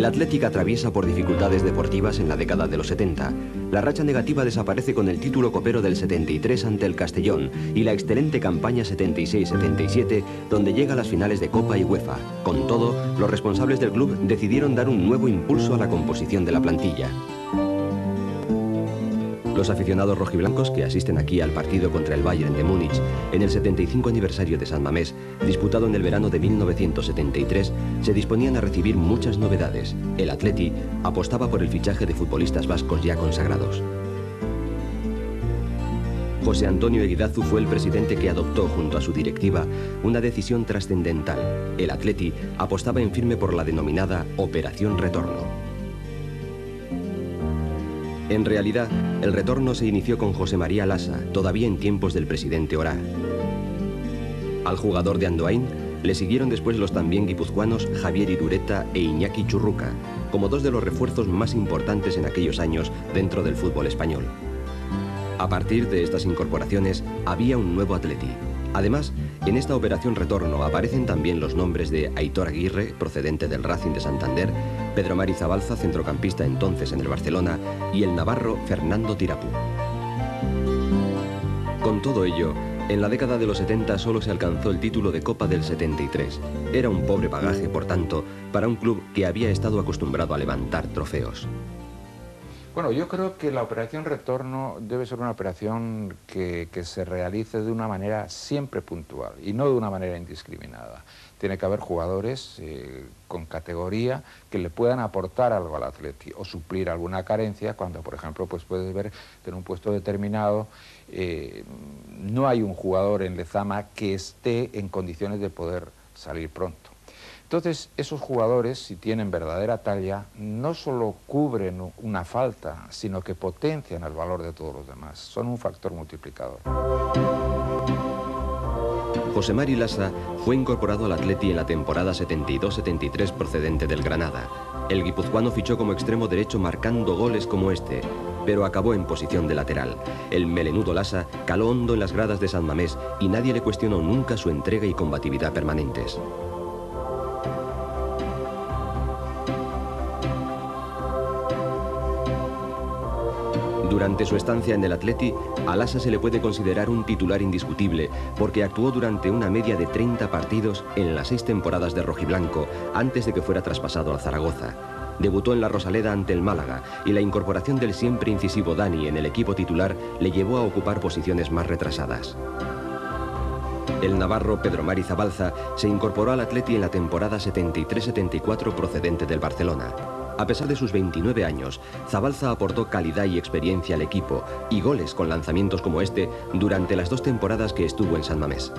El Athletic atraviesa por dificultades deportivas en la década de los 70. La racha negativa desaparece con el título copero del 73 ante el Castellón y la excelente campaña 76-77, donde llega a las finales de Copa y UEFA. Con todo, los responsables del club decidieron dar un nuevo impulso a la composición de la plantilla. Los aficionados rojiblancos que asisten aquí al partido contra el Bayern de Múnich en el 75 aniversario de San Mamés, disputado en el verano de 1973, se disponían a recibir muchas novedades. El Athletic apostaba por el fichaje de futbolistas vascos ya consagrados. José Antonio Eguidazu fue el presidente que adoptó junto a su directiva una decisión trascendental. El Athletic apostaba en firme por la denominada Operación Retorno. En realidad, el retorno se inició con José María Lasa, todavía en tiempos del presidente Orá. Al jugador de Andoain le siguieron después los también guipuzcoanos Javier Irureta e Iñaki Churruca, como dos de los refuerzos más importantes en aquellos años dentro del fútbol español. A partir de estas incorporaciones había un nuevo Athletic. Además, en esta operación retorno aparecen también los nombres de Aitor Aguirre, procedente del Racing de Santander, Pedro Mari Zabalza, centrocampista entonces en el Barcelona, y el navarro Fernando Tirapú. Con todo ello, en la década de los 70 solo se alcanzó el título de Copa del 73. Era un pobre bagaje, por tanto, para un club que había estado acostumbrado a levantar trofeos. Bueno, yo creo que la operación retorno debe ser una operación que se realice de una manera siempre puntual y no de una manera indiscriminada. Tiene que haber jugadores con categoría que le puedan aportar algo al Athletic o suplir alguna carencia cuando, por ejemplo, pues puedes ver que en un puesto determinado no hay un jugador en Lezama que esté en condiciones de poder salir pronto. Entonces, esos jugadores, si tienen verdadera talla, no solo cubren una falta, sino que potencian el valor de todos los demás. Son un factor multiplicador. José Mari Lasa fue incorporado al Athletic en la temporada 72-73 procedente del Granada. El guipuzcoano fichó como extremo derecho marcando goles como este, pero acabó en posición de lateral. El melenudo Lasa caló hondo en las gradas de San Mamés y nadie le cuestionó nunca su entrega y combatividad permanentes. Durante su estancia en el Athletic, a Lasa se le puede considerar un titular indiscutible porque actuó durante una media de 30 partidos en las 6 temporadas de rojiblanco antes de que fuera traspasado al Zaragoza. Debutó en la Rosaleda ante el Málaga y la incorporación del siempre incisivo Dani en el equipo titular le llevó a ocupar posiciones más retrasadas. El navarro Pedro Mari Zabalza se incorporó al Athletic en la temporada 73-74 procedente del Barcelona. A pesar de sus 29 años, Zabalza aportó calidad y experiencia al equipo y goles con lanzamientos como este durante las 2 temporadas que estuvo en San Mamés.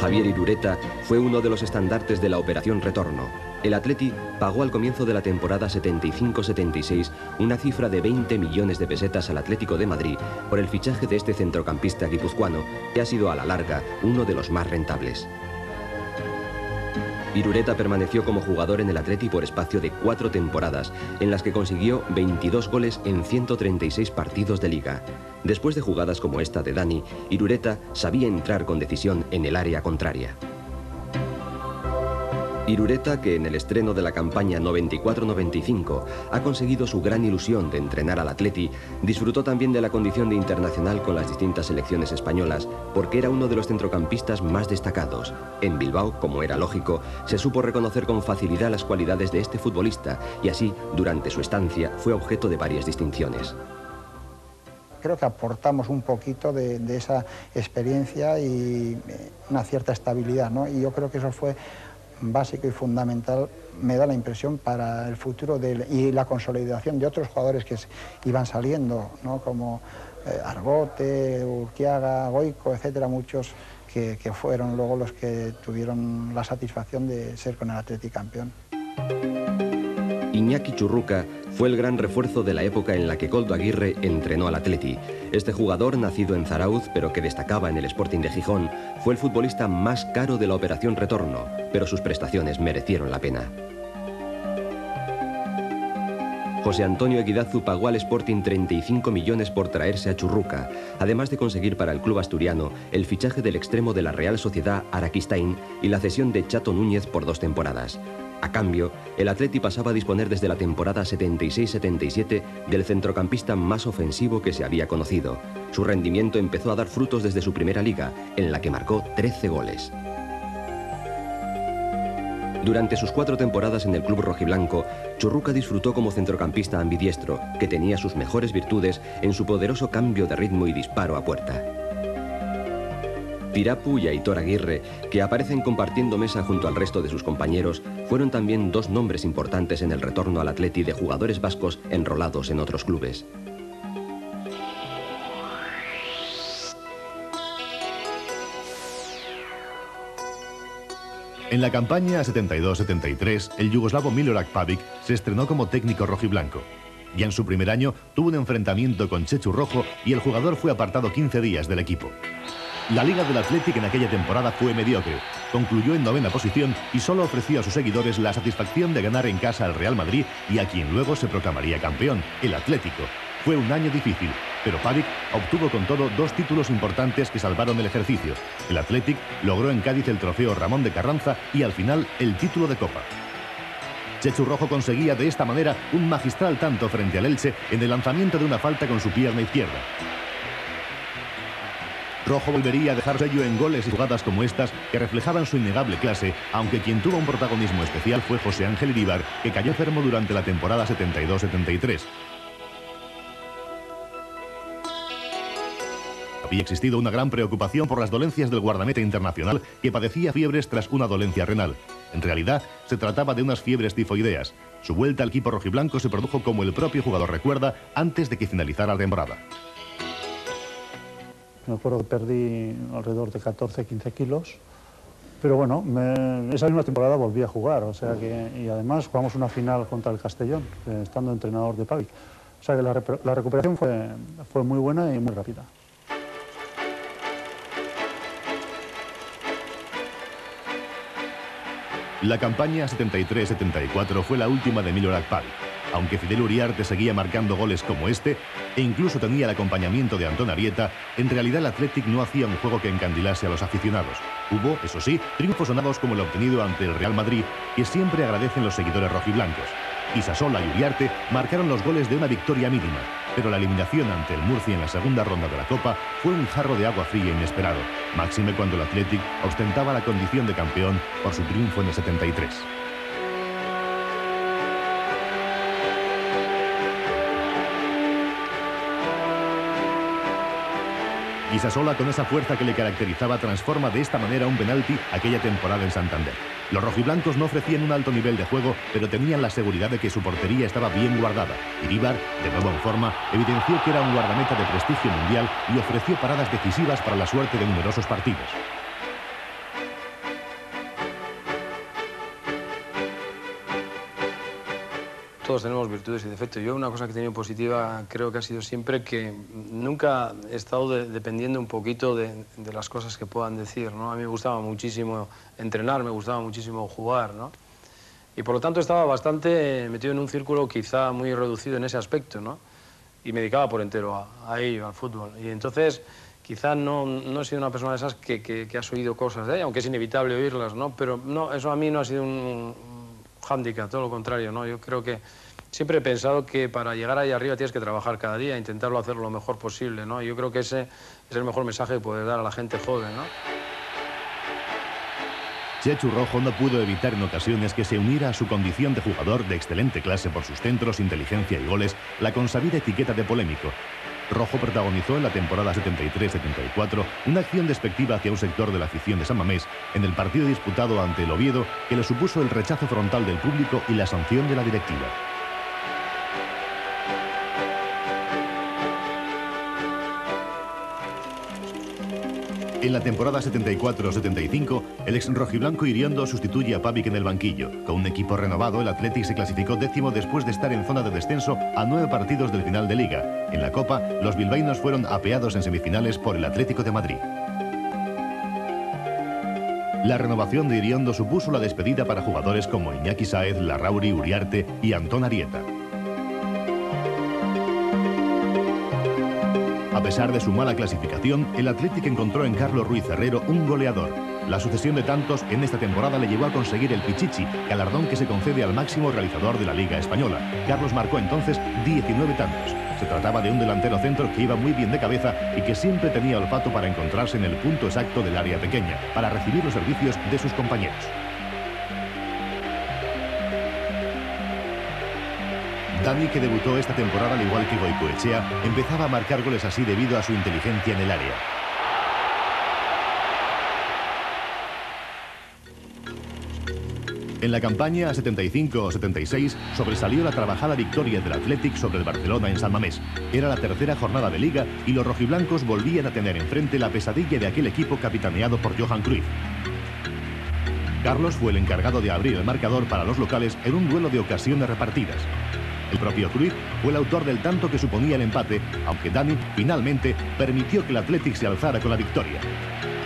Javier Irureta fue uno de los estandartes de la Operación Retorno. El Athletic pagó al comienzo de la temporada 75-76 una cifra de 20 millones de pesetas al Atlético de Madrid por el fichaje de este centrocampista guipuzcoano, que ha sido a la larga uno de los más rentables. Irureta permaneció como jugador en el Athletic por espacio de 4 temporadas, en las que consiguió 22 goles en 136 partidos de liga. Después de jugadas como esta de Dani, Irureta sabía entrar con decisión en el área contraria. Irureta, que en el estreno de la campaña 94-95 ha conseguido su gran ilusión de entrenar al Athletic, disfrutó también de la condición de internacional con las distintas selecciones españolas, porque era uno de los centrocampistas más destacados. En Bilbao, como era lógico, se supo reconocer con facilidad las cualidades de este futbolista y así, durante su estancia, fue objeto de varias distinciones. Creo que aportamos un poquito de esa experiencia y una cierta estabilidad, ¿no? Y yo creo que eso fue básico y fundamental, me da la impresión, para el futuro y la consolidación de otros jugadores que iban saliendo, ¿no? Como Argote, Urquiaga, Goico, etcétera, muchos que fueron luego los que tuvieron la satisfacción de ser con el Athletic campeón. Iñaki Churruca fue el gran refuerzo de la época en la que Koldo Aguirre entrenó al Athletic. Este jugador, nacido en Zarauz, pero que destacaba en el Sporting de Gijón, fue el futbolista más caro de la Operación Retorno, pero sus prestaciones merecieron la pena. José Antonio Eguidazu pagó al Sporting 35 millones por traerse a Churruca, además de conseguir para el club asturiano el fichaje del extremo de la Real Sociedad Araquistáin y la cesión de Chato Núñez por 2 temporadas. A cambio, el Atleti pasaba a disponer desde la temporada 76-77 del centrocampista más ofensivo que se había conocido. Su rendimiento empezó a dar frutos desde su primera liga, en la que marcó 13 goles. Durante sus 4 temporadas en el club rojiblanco, Churruca disfrutó como centrocampista ambidiestro, que tenía sus mejores virtudes en su poderoso cambio de ritmo y disparo a puerta. Pirapu y Aitor Aguirre, que aparecen compartiendo mesa junto al resto de sus compañeros, fueron también 2 nombres importantes en el retorno al Atleti de jugadores vascos enrolados en otros clubes. En la campaña 72-73, el yugoslavo Milorad Pavic se estrenó como técnico rojiblanco. Ya en su primer año tuvo un enfrentamiento con Chechu Rojo y el jugador fue apartado 15 días del equipo. La Liga del Athletic en aquella temporada fue mediocre. Concluyó en 9ª posición y solo ofreció a sus seguidores la satisfacción de ganar en casa al Real Madrid y a quien luego se proclamaría campeón, el Atlético. Fue un año difícil, pero Pavic obtuvo con todo 2 títulos importantes que salvaron el ejercicio. El Athletic logró en Cádiz el trofeo Ramón de Carranza y al final el título de Copa. Chechu Rojo conseguía de esta manera un magistral tanto frente al Elche en el lanzamiento de una falta con su pierna izquierda. Rojo volvería a dejar sello en goles y jugadas como estas que reflejaban su innegable clase, aunque quien tuvo un protagonismo especial fue José Ángel Iríbar, que cayó enfermo durante la temporada 72-73. Había existido una gran preocupación por las dolencias del guardameta internacional, que padecía fiebres tras una dolencia renal. En realidad, se trataba de unas fiebres tifoideas. Su vuelta al equipo rojiblanco se produjo, como el propio jugador recuerda, antes de que finalizara la temporada. Me acuerdo que perdí alrededor de 14-15 kilos, pero bueno, esa misma temporada volví a jugar, o sea que, y además jugamos una final contra el Castellón, estando entrenador de Pavic. O sea que la recuperación fue muy buena y muy rápida. La campaña 73-74 fue la última de Milorad Pavic. Aunque Fidel Uriarte seguía marcando goles como este, e incluso tenía el acompañamiento de Antón Arieta, en realidad el Athletic no hacía un juego que encandilase a los aficionados. Hubo, eso sí, triunfos sonados como el obtenido ante el Real Madrid, que siempre agradecen los seguidores rojiblancos. Isasola y Uriarte marcaron los goles de una victoria mínima, pero la eliminación ante el Murcia en la segunda ronda de la Copa fue un jarro de agua fría inesperado, máxime cuando el Athletic ostentaba la condición de campeón por su triunfo en el 73. Isasola, con esa fuerza que le caracterizaba, transforma de esta manera un penalti aquella temporada en Santander. Los rojiblancos no ofrecían un alto nivel de juego, pero tenían la seguridad de que su portería estaba bien guardada. Iríbar, de nuevo en forma, evidenció que era un guardameta de prestigio mundial y ofreció paradas decisivas para la suerte de numerosos partidos. Todos tenemos virtudes y defectos. Yo una cosa que he tenido positiva creo que ha sido siempre que nunca he estado dependiendo un poquito de las cosas que puedan decir, ¿no? A mí me gustaba muchísimo entrenar, me gustaba muchísimo jugar, ¿no? Y por lo tanto estaba bastante metido en un círculo quizá muy reducido en ese aspecto, ¿no? Y me dedicaba por entero a ello, al fútbol. Y entonces quizá no he sido una persona de esas que has oído cosas de ella, aunque es inevitable oírlas, ¿no? Pero no, eso a mí no ha sido un hándicap, todo lo contrario, ¿no? Yo creo que siempre he pensado que para llegar ahí arriba tienes que trabajar cada día, intentarlo hacer lo mejor posible, ¿no? Yo creo que ese es el mejor mensaje que poder dar a la gente joven, ¿no? Chechu Rojo no pudo evitar en ocasiones que se uniera a su condición de jugador de excelente clase por sus centros, inteligencia y goles la consabida etiqueta de polémico. Rojo protagonizó en la temporada 73-74 una acción despectiva hacia un sector de la afición de San Mamés en el partido disputado ante el Oviedo, que le supuso el rechazo frontal del público y la sanción de la directiva. En la temporada 74-75, el ex rojiblanco Iriondo sustituye a Pavic en el banquillo. Con un equipo renovado, el Athletic se clasificó 10º después de estar en zona de descenso a 9 partidos del final de Liga. En la Copa, los bilbaínos fueron apeados en semifinales por el Atlético de Madrid. La renovación de Iriondo supuso la despedida para jugadores como Iñaki Sáez, Larrauri, Uriarte y Antón Arieta. A pesar de su mala clasificación, el Athletic encontró en Carlos Ruiz Herrero un goleador. La sucesión de tantos en esta temporada le llevó a conseguir el Pichichi, galardón que se concede al máximo realizador de la Liga Española. Carlos marcó entonces 19 tantos. Se trataba de un delantero centro que iba muy bien de cabeza y que siempre tenía olfato para encontrarse en el punto exacto del área pequeña, para recibir los servicios de sus compañeros. Dani, que debutó esta temporada al igual que Goicoechea, empezaba a marcar goles así debido a su inteligencia en el área. En la campaña 75-76 sobresalió la trabajada victoria del Athletic sobre el Barcelona en San Mamés. Era la tercera jornada de Liga y los rojiblancos volvían a tener enfrente la pesadilla de aquel equipo capitaneado por Johan Cruyff. Carlos fue el encargado de abrir el marcador para los locales en un duelo de ocasiones repartidas. El propio Cruyff fue el autor del tanto que suponía el empate, aunque Dani finalmente permitió que el Athletic se alzara con la victoria.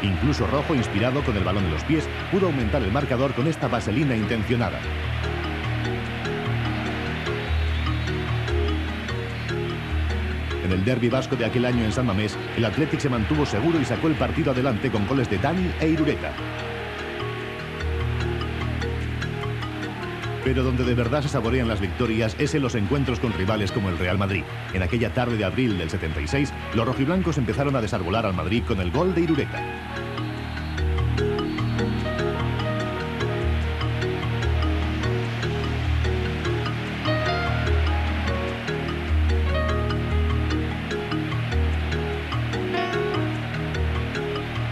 Incluso Rojo, inspirado con el balón en los pies, pudo aumentar el marcador con esta vaselina intencionada. En el derbi vasco de aquel año en San Mamés, el Athletic se mantuvo seguro y sacó el partido adelante con goles de Dani e Irureta. Pero donde de verdad se saborean las victorias es en los encuentros con rivales como el Real Madrid. En aquella tarde de abril del 76, los rojiblancos empezaron a desarbolar al Madrid con el gol de Irureta.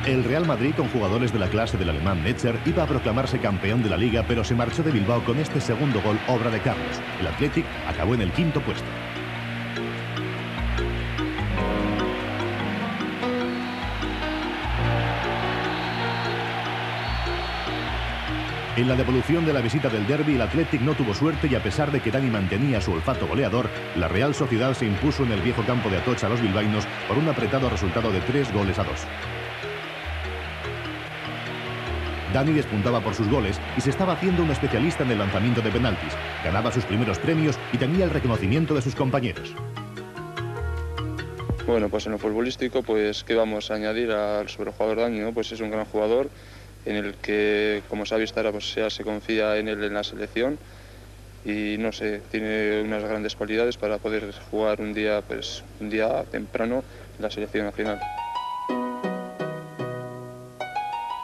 El Real Madrid, con jugadores de la clase del alemán Netzer, iba a proclamarse campeón de la Liga, pero se marchó de Bilbao con este segundo gol, obra de Carlos. El Athletic acabó en el quinto puesto. En la devolución de la visita del derbi, el Athletic no tuvo suerte y a pesar de que Dani mantenía su olfato goleador, la Real Sociedad se impuso en el viejo campo de Atocha a los bilbaínos por un apretado resultado de 3-2. Dani despuntaba por sus goles y se estaba haciendo un especialista en el lanzamiento de penaltis. Ganaba sus primeros premios y tenía el reconocimiento de sus compañeros. Bueno, pues en lo futbolístico, pues ¿qué vamos a añadir al sobrejugador Dani, ¿no? Pues es un gran jugador en el que, como se ha visto ahora, pues ya se confía en él en la selección y no sé, tiene unas grandes cualidades para poder jugar un día temprano en la selección nacional.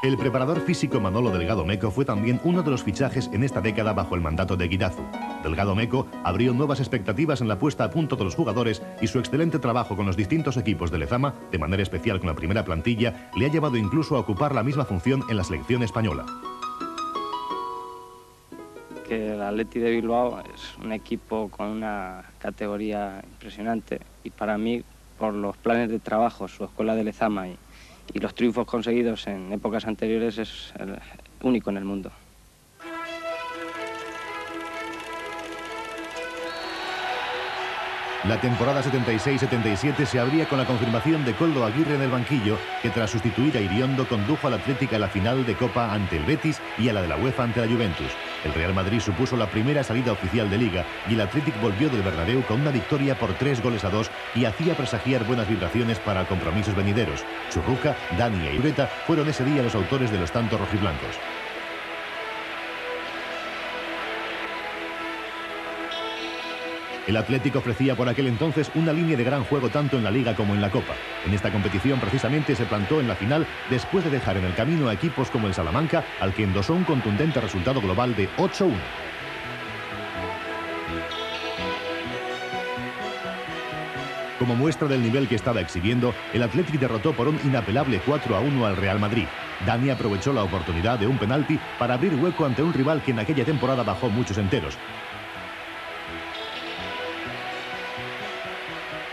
El preparador físico Manolo Delgado Meco fue también uno de los fichajes en esta década bajo el mandato de Guidazu. Delgado Meco abrió nuevas expectativas en la puesta a punto de los jugadores y su excelente trabajo con los distintos equipos de Lezama, de manera especial con la primera plantilla, le ha llevado incluso a ocupar la misma función en la selección española. Que el Athletic de Bilbao es un equipo con una categoría impresionante y para mí, por los planes de trabajo, su escuela de Lezama y los triunfos conseguidos en épocas anteriores, es el único en el mundo. La temporada 76-77 se abría con la confirmación de Koldo Aguirre en el banquillo, que tras sustituir a Iriondo condujo al Athletic a la final de Copa ante el Betis y a la de la UEFA ante la Juventus. El Real Madrid supuso la primera salida oficial de Liga y el Athletic volvió del Bernabéu con una victoria por 3-2 y hacía presagiar buenas vibraciones para compromisos venideros. Churruca, Dani e Irureta fueron ese día los autores de los tantos rojiblancos. El Athletic ofrecía por aquel entonces una línea de gran juego tanto en la Liga como en la Copa. En esta competición precisamente se plantó en la final después de dejar en el camino a equipos como el Salamanca, al que endosó un contundente resultado global de 8-1. Como muestra del nivel que estaba exhibiendo, el Athletic derrotó por un inapelable 4-1 al Real Madrid. Dani aprovechó la oportunidad de un penalti para abrir hueco ante un rival que en aquella temporada bajó muchos enteros.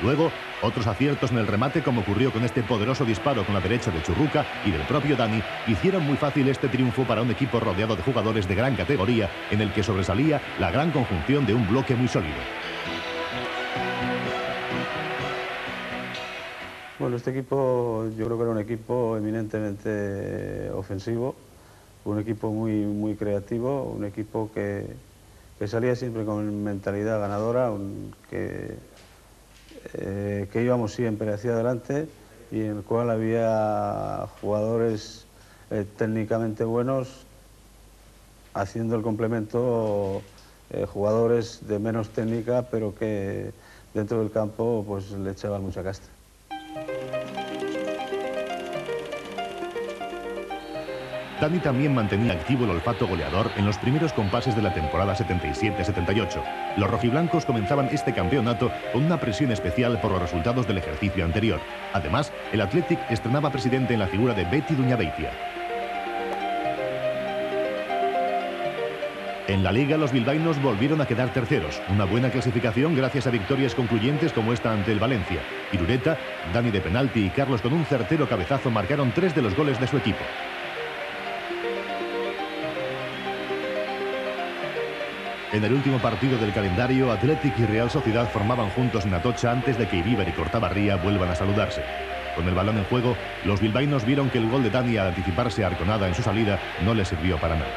Luego, otros aciertos en el remate, como ocurrió con este poderoso disparo con la derecha de Churruca y del propio Dani, hicieron muy fácil este triunfo para un equipo rodeado de jugadores de gran categoría, en el que sobresalía la gran conjunción de un bloque muy sólido. Bueno, este equipo yo creo que era un equipo eminentemente ofensivo, un equipo muy creativo, un equipo que salía siempre con mentalidad ganadora, que que íbamos siempre hacia adelante y en el cual había jugadores técnicamente buenos haciendo el complemento, jugadores de menos técnica pero que dentro del campo pues le echaban mucha casta. Dani también mantenía activo el olfato goleador en los primeros compases de la temporada 77-78. Los rojiblancos comenzaban este campeonato con una presión especial por los resultados del ejercicio anterior. Además, el Athletic estrenaba presidente en la figura de Beti Duñabeitia. En la Liga, los bilbaínos volvieron a quedar terceros. Una buena clasificación gracias a victorias concluyentes como esta ante el Valencia. Irureta, Dani de penalti y Carlos con un certero cabezazo marcaron 3 de los goles de su equipo. En el último partido del calendario, Athletic y Real Sociedad formaban juntos en Atocha antes de que Iríbar y Cortabarría vuelvan a saludarse. Con el balón en juego, los bilbaínos vieron que el gol de Dani al anticiparse a Arconada en su salida no le sirvió para nada.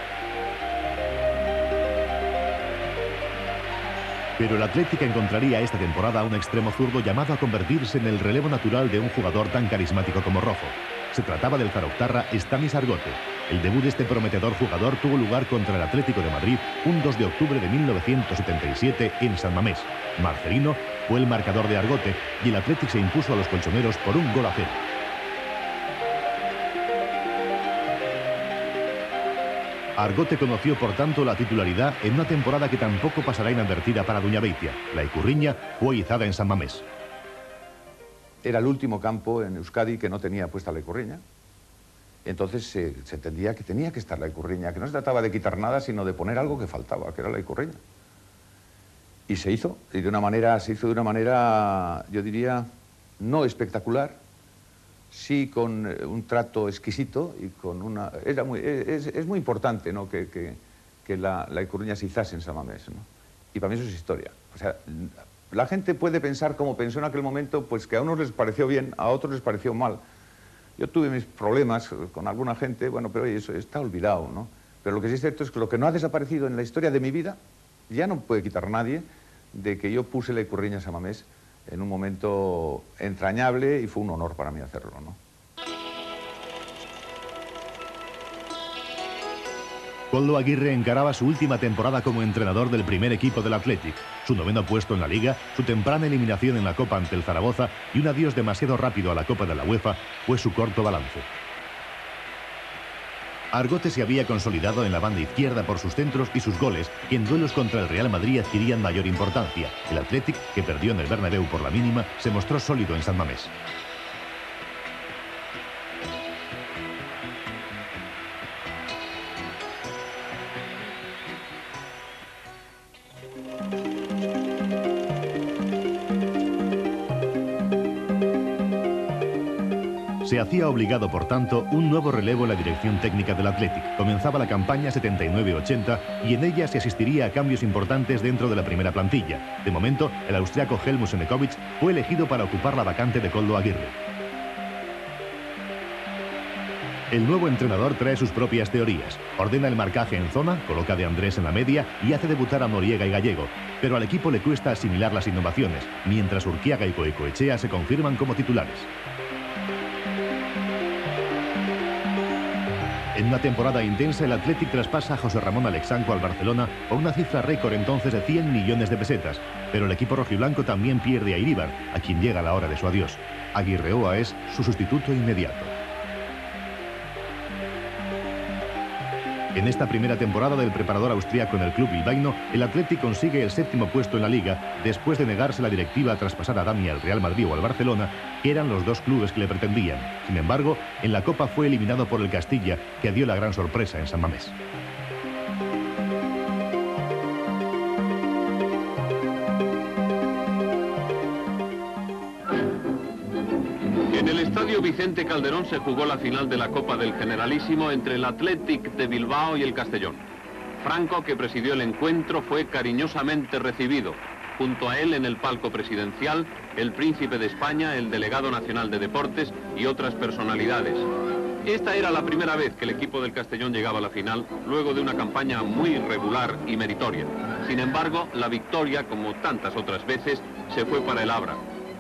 Pero el Athletic encontraría esta temporada un extremo zurdo llamado a convertirse en el relevo natural de un jugador tan carismático como Rojo. Se trataba del zaroctarra Stanis Argote. El debut de este prometedor jugador tuvo lugar contra el Atlético de Madrid un 2 de octubre de 1977 en San Mamés. Marcelino fue el marcador de Argote y el Athletic se impuso a los colchoneros por 1-0. Argote conoció por tanto la titularidad en una temporada que tampoco pasará inadvertida para Duñabeitia. La Icurriña fue izada en San Mamés. Era el último campo en Euskadi que no tenía puesta la Icurriña. Entonces se entendía que tenía que estar la Icurriña, que no se trataba de quitar nada, sino de poner algo que faltaba, que era la Icurriña. Y se hizo, y se hizo de una manera, yo diría, no espectacular, sí con un trato exquisito y con una... Es muy importante, ¿no?, que la Icurriña se izase en San Mamés, ¿no? Y para mí eso es historia. O sea, la gente puede pensar como pensó en aquel momento, pues que a unos les pareció bien, a otros les pareció mal. Yo tuve mis problemas con alguna gente, bueno, pero eso está olvidado, ¿no? Pero lo que sí es cierto es que lo que no ha desaparecido en la historia de mi vida, ya no puede quitar nadie, de que yo puse la Icurriña en San Mamés en un momento entrañable y fue un honor para mí hacerlo, ¿no? Koldo Aguirre encaraba su última temporada como entrenador del primer equipo del Athletic, su 9º puesto en la Liga, su temprana eliminación en la Copa ante el Zaragoza y un adiós demasiado rápido a la Copa de la UEFA fue su corto balance. Argote se había consolidado en la banda izquierda por sus centros y sus goles, que en duelos contra el Real Madrid adquirían mayor importancia. El Athletic, que perdió en el Bernabéu por la mínima, se mostró sólido en San Mamés. Se hacía obligado, por tanto, un nuevo relevo en la dirección técnica del Athletic. Comenzaba la campaña 79-80 y en ella se asistiría a cambios importantes dentro de la primera plantilla. De momento, el austriaco Helmut Senekovic fue elegido para ocupar la vacante de Koldo Aguirre. El nuevo entrenador trae sus propias teorías. Ordena el marcaje en zona, coloca de Andrés en la media y hace debutar a Noriega y Gallego. Pero al equipo le cuesta asimilar las innovaciones, mientras Urquiaga y Goicoechea se confirman como titulares. En una temporada intensa, el Athletic traspasa a José Ramón Alexanco al Barcelona por una cifra récord entonces de 100 millones de pesetas. Pero el equipo rojiblanco también pierde a Iríbar, a quien llega la hora de su adiós. Aguirreoa es su sustituto inmediato. En esta primera temporada del preparador austríaco en el club bilbaíno, el Athletic consigue el 7º puesto en la Liga, después de negarse la directiva a traspasar a Dani al Real Madrid o al Barcelona, que eran los dos clubes que le pretendían. Sin embargo, en la Copa fue eliminado por el Castilla, que dio la gran sorpresa en San Mamés. En el Estadio Vicente Calderón se jugó la final de la Copa del Generalísimo entre el Athletic de Bilbao y el Castellón. Franco, que presidió el encuentro, fue cariñosamente recibido. Junto a él en el palco presidencial, el príncipe de España, el delegado nacional de deportes y otras personalidades. Esta era la primera vez que el equipo del Castellón llegaba a la final, luego de una campaña muy regular y meritoria. Sin embargo, la victoria, como tantas otras veces, se fue para el Abra.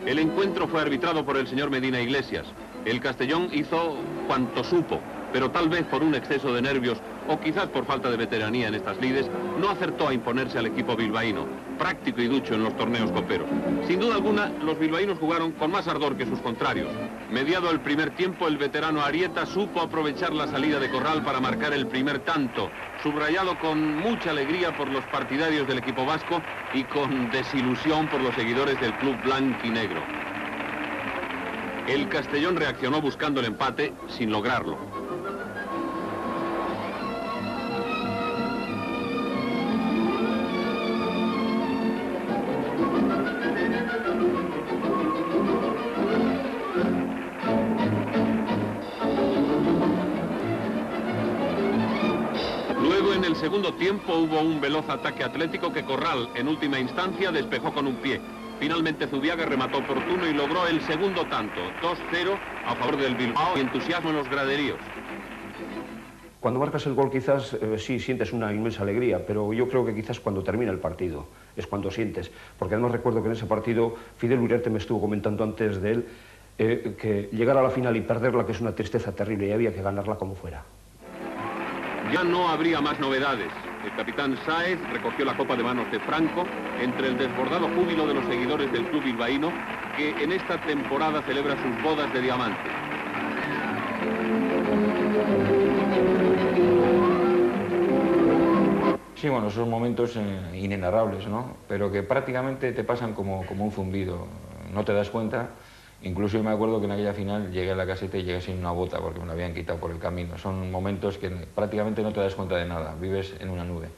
El encuentro fue arbitrado por el señor Medina Iglesias. El Castellón hizo cuanto supo, pero tal vez por un exceso de nervios o quizás por falta de veteranía en estas lides, no acertó a imponerse al equipo bilbaíno, práctico y ducho en los torneos coperos. Sin duda alguna, los bilbaínos jugaron con más ardor que sus contrarios. Mediado el primer tiempo, el veterano Arieta supo aprovechar la salida de Corral para marcar el primer tanto, subrayado con mucha alegría por los partidarios del equipo vasco y con desilusión por los seguidores del club blanquinegro. El Castellón reaccionó buscando el empate sin lograrlo. Luego, en el segundo tiempo, hubo un veloz ataque atlético que Corral, en última instancia, despejó con un pie. Finalmente Zubiaga remató oportuno y logró el segundo tanto, 2-0 a favor del Bilbao, y entusiasmo en los graderíos. Cuando marcas el gol quizás sí sientes una inmensa alegría, pero yo creo que quizás cuando termina el partido es cuando sientes. Porque además recuerdo que en ese partido Fidel Uriarte me estuvo comentando antes de él que llegar a la final y perderla, que es una tristeza terrible, y había que ganarla como fuera. Ya no habría más novedades. El capitán Sáez recogió la copa de manos de Franco entre el desbordado júbilo de los seguidores del club bilbaíno, que en esta temporada celebra sus bodas de diamante. Sí, bueno, esos momentos inenarrables, ¿no? Pero que prácticamente te pasan como un zumbido, no te das cuenta. Incluso yo me acuerdo que en aquella final llegué a la caseta y llegué sin una bota porque me la habían quitado por el camino. Son momentos que prácticamente no te das cuenta de nada, vives en una nube.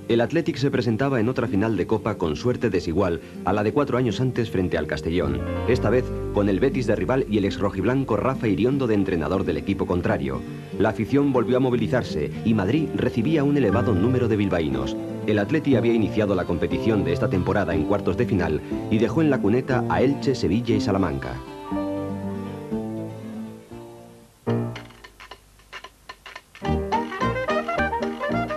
El Athletic se presentaba en otra final de Copa con suerte desigual a la de 4 años antes frente al Castellón, esta vez con el Betis de rival y el exrojiblanco Rafa Iriondo de entrenador del equipo contrario. La afición volvió a movilizarse y Madrid recibía un elevado número de bilbaínos. El Athletic había iniciado la competición de esta temporada en cuartos de final y dejó en la cuneta a Elche, Sevilla y Salamanca.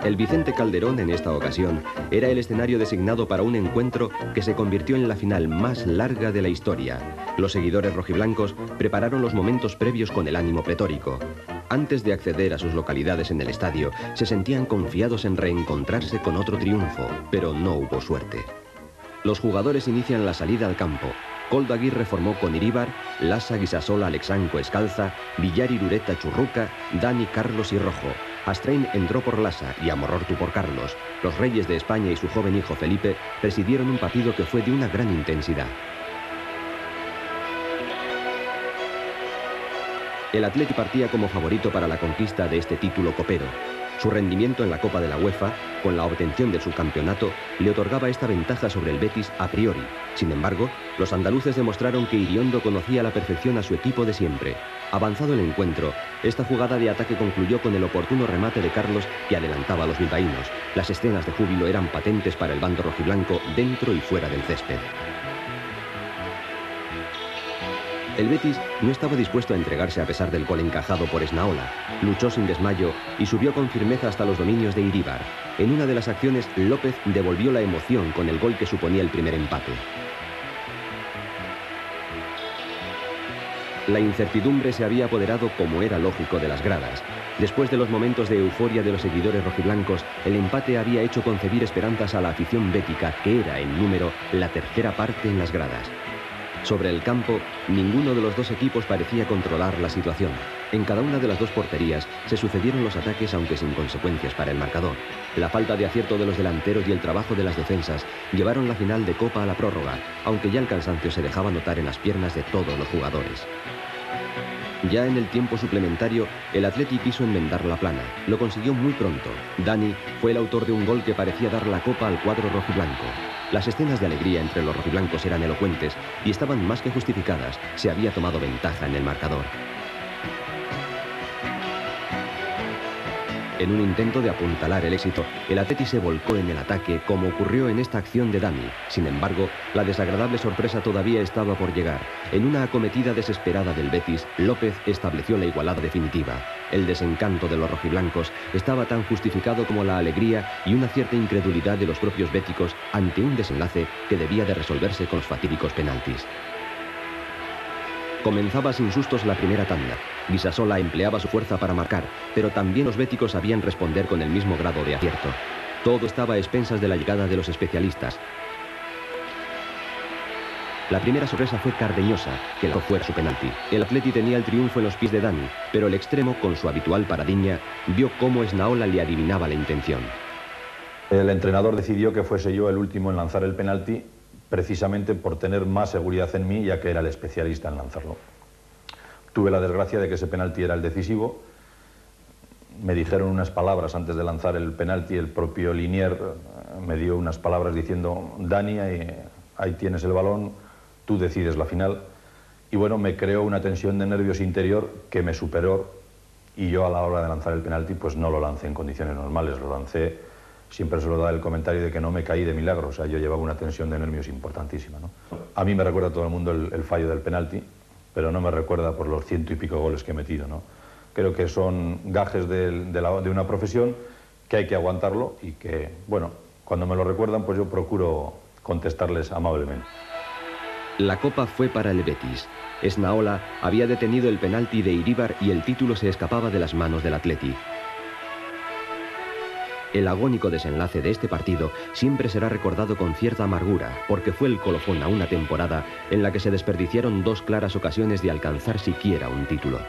El Vicente Calderón, en esta ocasión, era el escenario designado para un encuentro que se convirtió en la final más larga de la historia. Los seguidores rojiblancos prepararon los momentos previos con el ánimo pletórico. Antes de acceder a sus localidades en el estadio, se sentían confiados en reencontrarse con otro triunfo, pero no hubo suerte. Los jugadores inician la salida al campo. Koldo Aguirre formó con Iríbar, Lassa, Guisasola, Alexanco, Escalza, Villar, Irureta, Churruca, Dani, Carlos y Rojo. Astrain entró por Lassa y Amorortu por Carlos. Los reyes de España y su joven hijo Felipe presidieron un partido que fue de una gran intensidad. El Athletic partía como favorito para la conquista de este título copero. Su rendimiento en la Copa de la UEFA, con la obtención del subcampeonato, le otorgaba esta ventaja sobre el Betis a priori. Sin embargo, los andaluces demostraron que Iriondo conocía a la perfección a su equipo de siempre. Avanzado el encuentro, esta jugada de ataque concluyó con el oportuno remate de Carlos que adelantaba a los bilbaínos. Las escenas de júbilo eran patentes para el bando rojiblanco dentro y fuera del césped. El Betis no estaba dispuesto a entregarse a pesar del gol encajado por Esnaola. Luchó sin desmayo y subió con firmeza hasta los dominios de Iríbar. En una de las acciones, López devolvió la emoción con el gol que suponía el primer empate. La incertidumbre se había apoderado, como era lógico, de las gradas. Después de los momentos de euforia de los seguidores rojiblancos, el empate había hecho concebir esperanzas a la afición bética, que era, en número, la tercera parte en las gradas. Sobre el campo, ninguno de los dos equipos parecía controlar la situación. En cada una de las dos porterías se sucedieron los ataques, aunque sin consecuencias para el marcador. La falta de acierto de los delanteros y el trabajo de las defensas llevaron la final de Copa a la prórroga, aunque ya el cansancio se dejaba notar en las piernas de todos los jugadores. Ya en el tiempo suplementario, el Athletic quiso enmendar la plana. Lo consiguió muy pronto. Dani fue el autor de un gol que parecía dar la copa al cuadro rojiblanco. Las escenas de alegría entre los rojiblancos eran elocuentes y estaban más que justificadas. Se había tomado ventaja en el marcador. En un intento de apuntalar el éxito, el Atleti se volcó en el ataque, como ocurrió en esta acción de Dani. Sin embargo, la desagradable sorpresa todavía estaba por llegar. En una acometida desesperada del Betis, López estableció la igualada definitiva. El desencanto de los rojiblancos estaba tan justificado como la alegría y una cierta incredulidad de los propios béticos ante un desenlace que debía de resolverse con los fatídicos penaltis. Comenzaba sin sustos la primera tanda. Guisasola empleaba su fuerza para marcar, pero también los béticos sabían responder con el mismo grado de acierto. Todo estaba a expensas de la llegada de los especialistas. La primera sorpresa fue Cardeñosa, que lanzó fuera su penalti. El Atleti tenía el triunfo en los pies de Dani, pero el extremo, con su habitual paradiña, vio cómo Esnaola le adivinaba la intención. El entrenador decidió que fuese yo el último en lanzar el penalti, precisamente por tener más seguridad en mí, ya que era el especialista en lanzarlo. Tuve la desgracia de que ese penalti era el decisivo. Me dijeron unas palabras antes de lanzar el penalti, el propio Linier me dio unas palabras diciendo: Dani, ahí tienes el balón, tú decides la final. Y bueno, me creó una tensión de nervios interior que me superó, y yo a la hora de lanzar el penalti pues no lo lancé en condiciones normales, lo lancé. Siempre suelo dar el comentario de que no me caí de milagro, o sea, yo llevaba una tensión de nervios importantísima, ¿no? A mí me recuerda a todo el mundo el fallo del penalti, pero no me recuerda por los 100 y pico goles que he metido, ¿no? Creo que son gajes de una profesión que hay que aguantarlo y que, bueno, cuando me lo recuerdan, pues yo procuro contestarles amablemente. La copa fue para el Betis. Esnaola había detenido el penalti de Iríbar y el título se escapaba de las manos del Atleti. El agónico desenlace de este partido siempre será recordado con cierta amargura, porque fue el colofón a una temporada en la que se desperdiciaron dos claras ocasiones de alcanzar siquiera un título.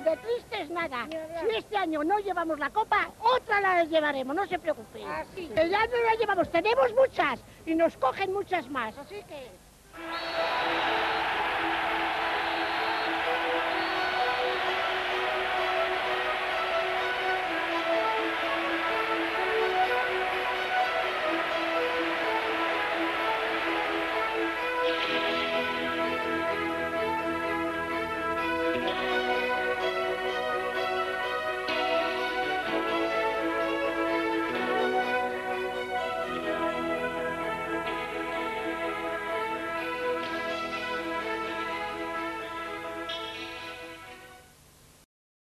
De tristes nada. Si este año no llevamos la copa, otra la llevaremos, no se preocupen. Que ya no la llevamos, tenemos muchas y nos cogen muchas más, así que...